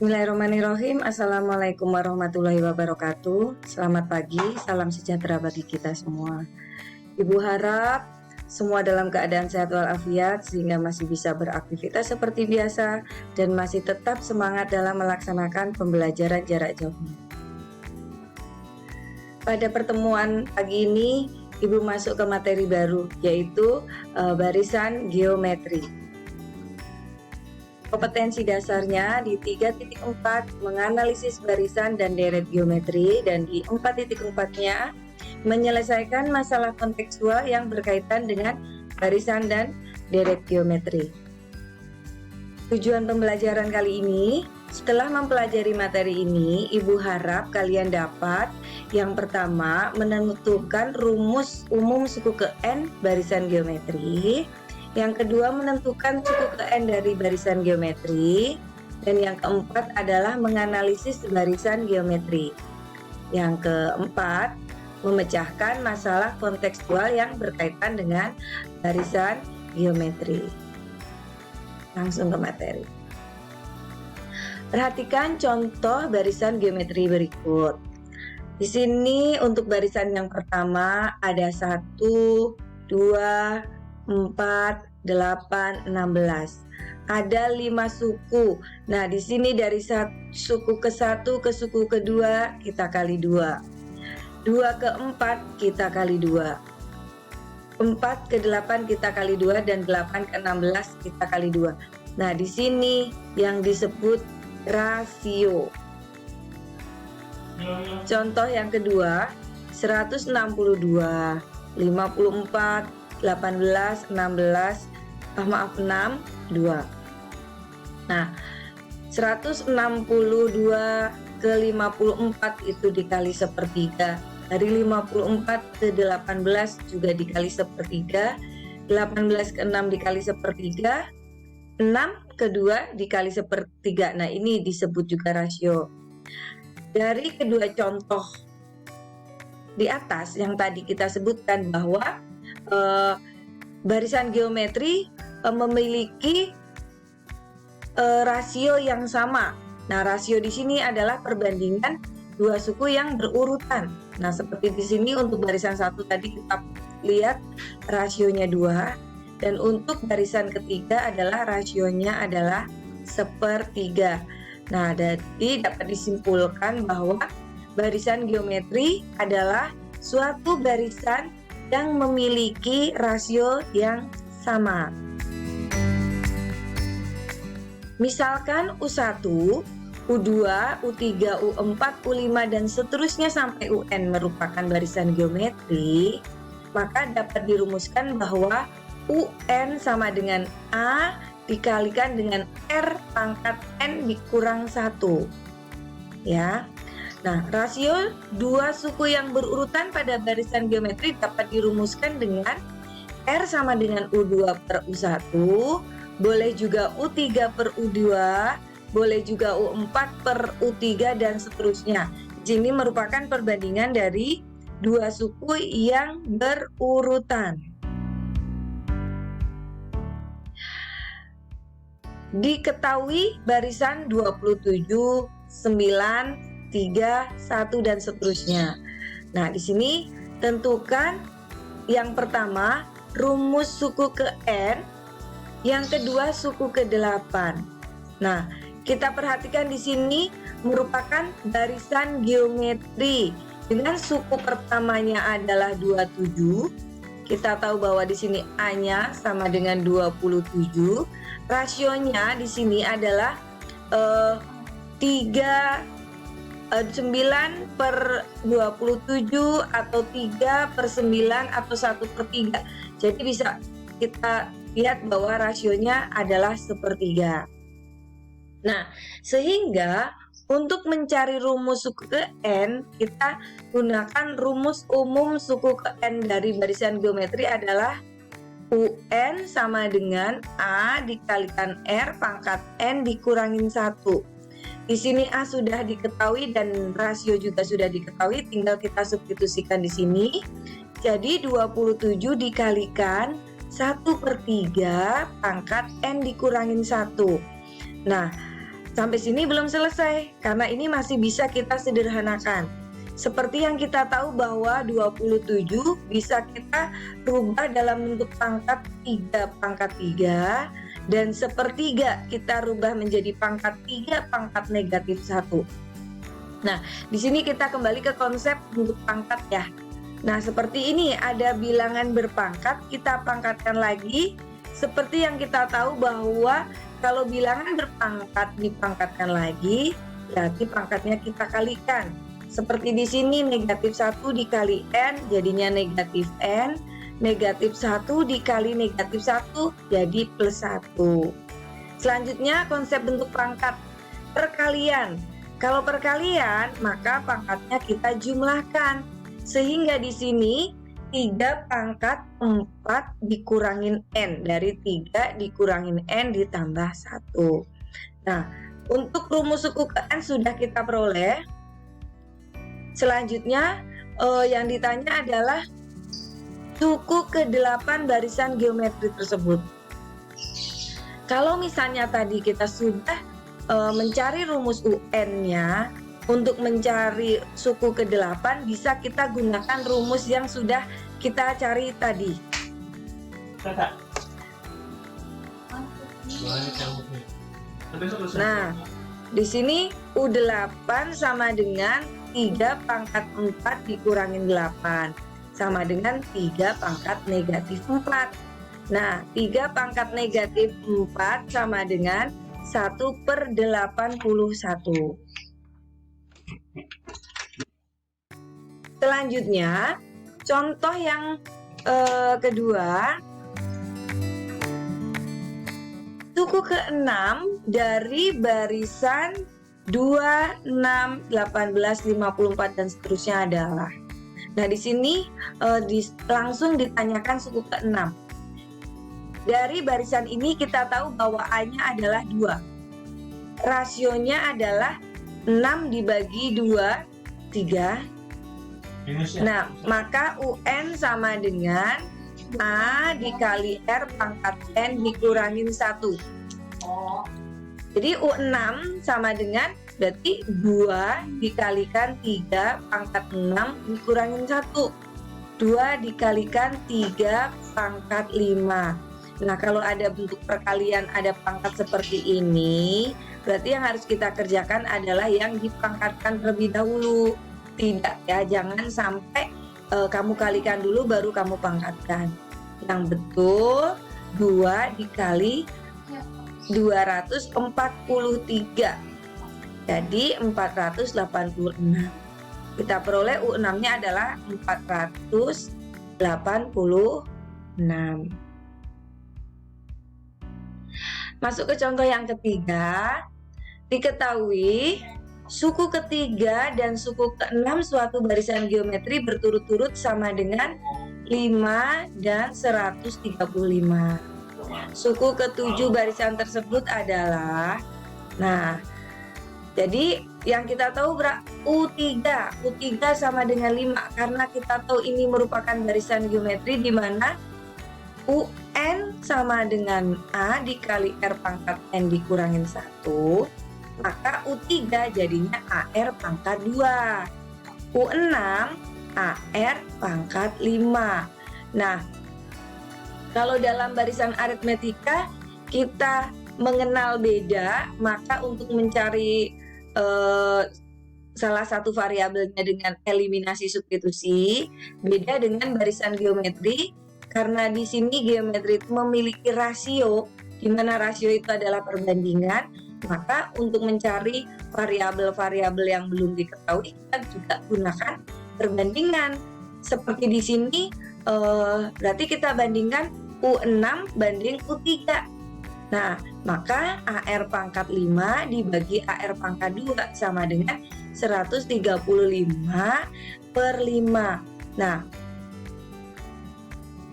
Bismillahirrahmanirrahim. Assalamualaikum warahmatullahi wabarakatuh. Selamat pagi, salam sejahtera bagi kita semua. Ibu harap semua dalam keadaan sehat walafiat sehingga masih bisa beraktivitas seperti biasa dan masih tetap semangat dalam melaksanakan pembelajaran jarak jauh. Pada pertemuan pagi ini, Ibu masuk ke materi baru, yaitu barisan geometri. Kompetensi dasarnya di 3.4 menganalisis barisan dan deret geometri, dan di 4.4-nya menyelesaikan masalah kontekstual yang berkaitan dengan barisan dan deret geometri. Tujuan pembelajaran kali ini, setelah mempelajari materi ini, Ibu harap kalian dapat yang pertama menentukan rumus umum suku ke N barisan geometri. Yang kedua menentukan suku ke N dari barisan geometri. Dan yang keempat adalah menganalisis barisan geometri. Yang keempat, memecahkan masalah kontekstual yang berkaitan dengan barisan geometri. Langsung ke materi. Perhatikan contoh barisan geometri berikut. Di sini untuk barisan yang pertama ada 1, 2, 4, 8, 16. Ada 5 suku. Nah, di sini dari suku ke-1 ke suku kedua kita kali 2. 2 ke 4 kita kali 2. 4 ke 8 kita kali 2 dan 8 ke 16 kita kali 2. Nah, di sini yang disebut rasio. Contoh yang kedua, 162, 54, 18, 16, 2. Nah, 162 ke 54 itu dikali sepertiga. Dari 54 ke 18 juga dikali sepertiga. 18 ke 6 dikali sepertiga. 6 ke 2 dikali sepertiga. Nah, ini disebut juga rasio. Dari kedua contoh di atas yang tadi kita sebutkan bahwa barisan geometri memiliki rasio yang sama. Nah, rasio di sini adalah perbandingan dua suku yang berurutan. Nah, seperti di sini untuk barisan 1 tadi kita lihat rasionya 2, dan untuk barisan ketiga adalah rasionya adalah 1/3. Nah, jadi dapat disimpulkan bahwa barisan geometri adalah suatu barisan yang memiliki rasio yang sama. Misalkan U1, U2, U3, U4, U5 dan seterusnya sampai UN merupakan barisan geometri, maka dapat dirumuskan bahwa UN sama dengan A dikalikan dengan R pangkat N dikurang 1. Ya. Nah, rasio dua suku yang berurutan pada barisan geometri dapat dirumuskan dengan R sama dengan U2 per U1, boleh juga U3 per U2, boleh juga U4 per U3 dan seterusnya. Di sini merupakan perbandingan dari dua suku yang berurutan. Diketahui barisan 27, 9, 3, 1 dan seterusnya. Nah, di sini tentukan yang pertama rumus suku ke N, yang kedua suku ke 8. Nah, kita perhatikan di sini merupakan barisan geometri dengan suku pertamanya adalah 27. Kita tahu bahwa di sini A-nya sama dengan 27. Rasionya di sini adalah 9 per 27 atau 3 per 9 atau 1/3. Jadi bisa kita lihat bahwa rasionya adalah 1/3. Nah, sehingga untuk mencari rumus suku ke N, kita gunakan rumus umum suku ke N dari barisan geometri adalah UN sama dengan A dikalikan R pangkat N dikurangin 1. Di sini A sudah diketahui dan rasio juga sudah diketahui, tinggal kita substitusikan di sini. Jadi 27 dikalikan 1/3 pangkat N dikurangin 1. Nah, Sampai sini belum selesai, karena ini masih bisa kita sederhanakan. Seperti yang kita tahu bahwa 27 bisa kita rubah dalam bentuk pangkat 3 pangkat 3, dan sepertiga kita rubah menjadi pangkat 3 pangkat negatif 1. Nah, di sini kita kembali ke konsep bentuk pangkat ya. Nah, seperti ini ada bilangan berpangkat, kita pangkatkan lagi. Seperti yang kita tahu bahwa kalau bilangan berpangkat dipangkatkan lagi, berarti pangkatnya kita kalikan. Seperti di sini negatif 1 dikali N jadinya negatif N, negatif 1 dikali negatif 1 jadi plus 1. Selanjutnya konsep bentuk pangkat perkalian. Kalau perkalian maka pangkatnya kita jumlahkan. Sehingga di sini 3 pangkat 4 dikurangin N, dari 3 dikurangin N ditambah 1. Nah, untuk rumus suku ke N sudah kita peroleh. Selanjutnya yang ditanya adalah suku ke-8 barisan geometri tersebut. Kalau misalnya tadi kita sudah mencari rumus UN-nya, untuk mencari suku ke-8 bisa kita gunakan rumus yang sudah kita cari tadi. Nah, di sini U8 sama dengan 3 pangkat 4 dikurangin 8, sama dengan 3 pangkat negatif 4. Nah, 3 pangkat negatif 4 sama dengan 1/81. Selanjutnya, contoh yang kedua, suku ke-6 dari barisan 2, 6, 18, 54 dan seterusnya adalah. Nah, di sini langsung ditanyakan suku ke-6. Dari barisan ini kita tahu bahwa A-nya adalah 2. Rasionya adalah 6 dibagi 2, 3. Nah, maka UN sama dengan A dikali R pangkat N dikurangin 1. Jadi U6 sama dengan berarti 2 dikalikan 3 pangkat 6 dikurangin 1. 2 dikalikan 3 pangkat 5. Nah, kalau ada bentuk perkalian ada pangkat seperti ini, berarti yang harus kita kerjakan adalah yang dipangkatkan terlebih dahulu. Tidak ya, jangan sampai kamu kalikan dulu baru kamu pangkatkan. Yang betul 2 dikali 243. Jadi 486. Kita peroleh U6-nya adalah 486. Masuk ke contoh yang ketiga. Diketahui suku ketiga dan suku ke-6 suatu barisan geometri berturut-turut sama dengan 5 dan 135. Suku ke-7 barisan tersebut adalah, nah, jadi yang kita tahu U3 sama dengan 5, karena kita tahu ini merupakan barisan geometri di mana UN sama dengan A dikali R pangkat N dikurangin 1, maka U3 jadinya AR pangkat 2, U6 AR pangkat 5. Nah, kalau dalam barisan aritmetika kita mengenal beda, maka untuk mencari salah satu variabelnya dengan eliminasi substitusi, beda dengan barisan geometri. Karena di sini geometri itu memiliki rasio, di mana rasio itu adalah perbandingan, maka untuk mencari variabel-variabel yang belum diketahui kita juga gunakan perbandingan. Seperti di sini berarti kita bandingkan U6 banding U3. Nah, maka AR pangkat 5 dibagi AR pangkat 2 sama dengan 135/5. Nah,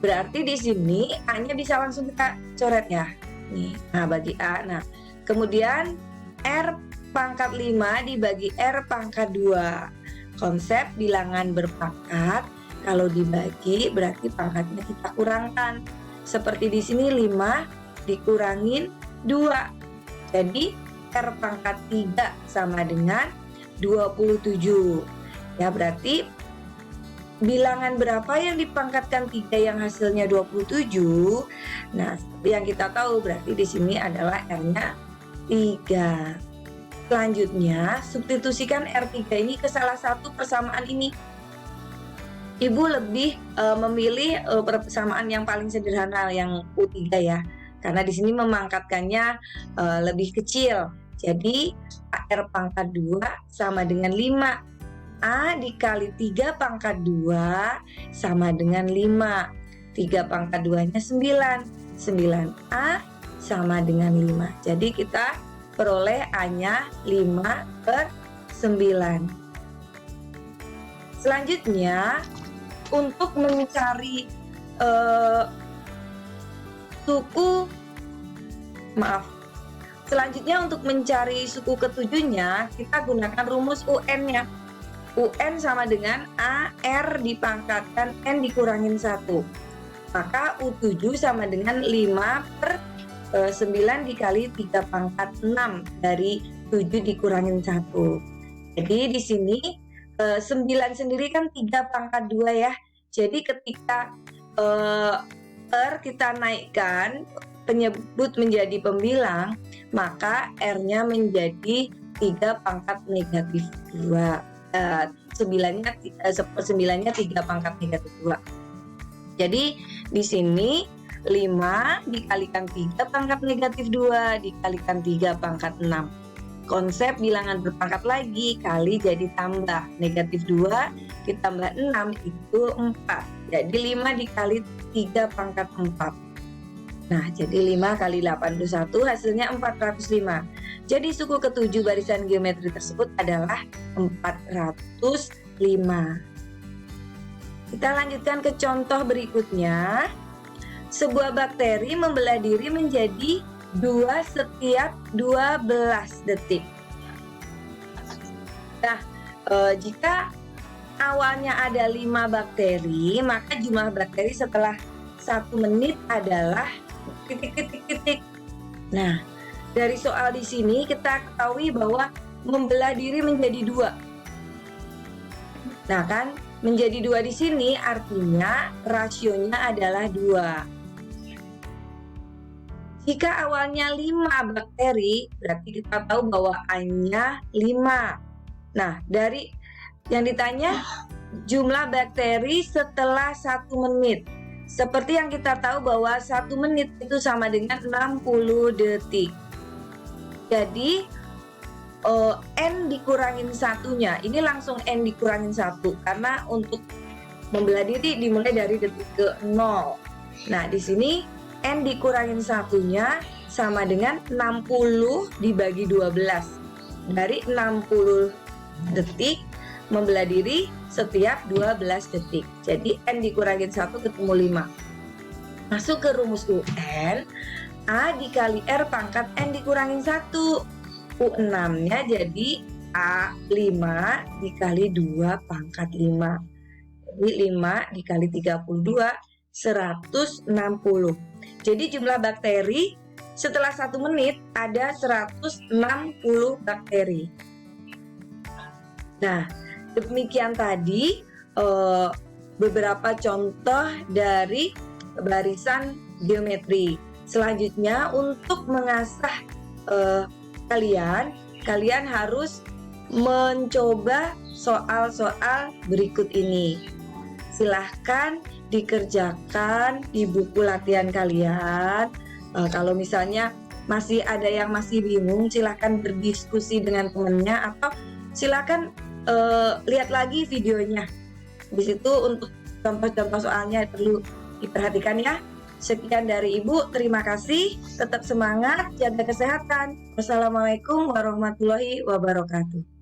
berarti di sini A-nya bisa langsung kita coret ya. Nih, nah bagi A. Nah, kemudian R pangkat 5 dibagi R pangkat 2. Konsep bilangan berpangkat, kalau dibagi berarti pangkatnya kita kurangkan. Seperti di sini 5 dikurangin 2. Jadi R pangkat 3 sama dengan 27. Ya, berarti bilangan berapa yang dipangkatkan 3 yang hasilnya 27? Nah, seperti yang kita tahu berarti di sini adalah R-nya 3. Selanjutnya, substitusikan R3 ini ke salah satu persamaan ini. Ibu lebih memilih persamaan yang paling sederhana, yang U3 ya. Karena di sini memangkatkannya lebih kecil. Jadi, R pangkat 2 sama dengan 5. A dikali 3 pangkat 2 sama dengan 5. 3 pangkat 2-nya 9. 9A sama dengan 5. Jadi kita peroleh A-nya 5/9. Selanjutnya, untuk mencari untuk mencari suku ketujuhnya, kita gunakan rumus UN-nya. UN sama dengan AR dipangkatkan N dikurangin 1. Maka U7 sama dengan 5/9 dikali 3 pangkat 6 dari 7 dikurangin 1. Jadi di sini 9 sendiri kan 3 pangkat 2 ya. Jadi ketika kita naikkan penyebut menjadi pembilang, maka R-nya menjadi 3 pangkat negatif 2. 9-nya 3 pangkat negatif 2. Jadi di sini 5 dikalikan 3 pangkat negatif 2 dikalikan 3 pangkat 6. Konsep bilangan berpangkat lagi, kali jadi tambah. Negatif 2 ditambah 6 itu 4. Jadi 5 dikali 3 pangkat 4. Nah, jadi 5 kali 81 hasilnya 405. Jadi suku ketujuh barisan geometri tersebut adalah 405. Kita lanjutkan ke contoh berikutnya. Sebuah bakteri membelah diri menjadi 2 setiap 12 detik. Nah, jika awalnya ada 5 bakteri, maka jumlah bakteri setelah 1 menit adalah titik. Nah, dari soal di sini kita ketahui bahwa membelah diri menjadi 2. Nah kan, menjadi 2 di sini artinya rasionya adalah 2. Jika awalnya 5 bakteri, berarti kita tahu bahwa A-nya 5. Nah, dari yang ditanya jumlah bakteri setelah 1 menit. Seperti yang kita tahu bahwa 1 menit itu sama dengan 60 detik. Jadi N dikurangin 1-nya, ini langsung N dikurangin 1 karena untuk membelah diri dimulai dari detik ke 0. Nah, di sini N dikurangin 1-nya sama dengan 60 dibagi 12. Dari 60 detik membelah diri setiap 12 detik. Jadi N dikurangin 1 ketemu 5. Masuk ke rumus UN, A dikali R pangkat N dikurangin 1. U6-nya jadi A5 dikali 2 pangkat 5. Jadi 5 dikali 32, 160. Jadi jumlah bakteri setelah 1 menit ada 160 bakteri. Nah, demikian tadi beberapa contoh dari barisan geometri. Selanjutnya untuk mengasah kalian harus mencoba soal-soal berikut ini. Silahkan dikerjakan di buku latihan kalian. Kalau misalnya masih ada yang masih bingung, silahkan berdiskusi dengan temannya atau silahkan lihat lagi videonya. Di situ untuk contoh-contoh soalnya perlu diperhatikan ya. Sekian dari Ibu, terima kasih. Tetap semangat, jaga kesehatan. Wassalamualaikum warahmatullahi wabarakatuh.